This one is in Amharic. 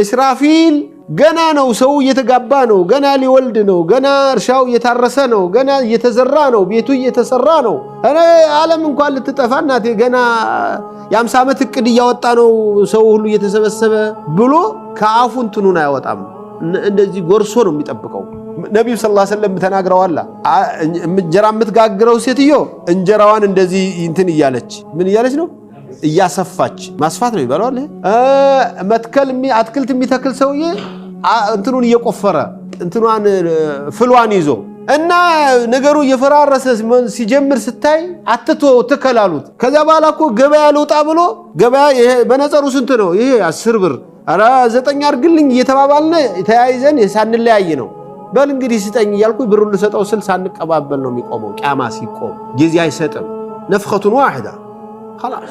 እስራፊል ገና ነው ሰው እየተጋባ ነው ገና ሊወልድ ነው ገና እርሻው እየታረሰ ነው ገና እየተዘራ ነው ቤቱ እየተሰራ ነው አረ ዓለም እንኳን ልትጠፋ እናቴ ገና የ50 ዓመት እቅድ ያወጣ ነው ሰው ሁሉ እየተሰበሰበ ብሎ ከአፉ እንትኑን አይወጣም እንደዚህ ጎርሶ ነው የሚጠብቀው ነብዩ ሰለላሁ ዐለይሂ ወሰለም ተናግረዋል እንጀራ የምትጋግረው ሴትዮ እንጀራዋን እንደዚህ እንትን እያለች ምን እያለች ነው እያሰፋች ማስፋት ነው ይባላል መትከል አትክልት የሚተክል ሰውዬ እንትኑን እየቆፈረ እንትኗን ፍልዋን ይዞ እና ነገሩ እየፈራረሰ ሲጀምር ስታይ አትቶ ተከላሉት ከዛ በኋላ እኮ ገበያ ልውጣ ብሎ ገበያ ይሄ በነጸሩ ስንት ነው ይሄ 10 ብር አራ 9 አርግልኝ እየተባባልነ ተያይዘን ሳንለያይ ነው በል እንግዲህ ስጠኝ ይያልኩ ብሩን ልሰጠው ስል ሳንቀባበል ነው የሚቆመው ቂያማ ሲቆም ጊዜ አይሰጥም ነፍኸቱን ዋሂዳ خلاص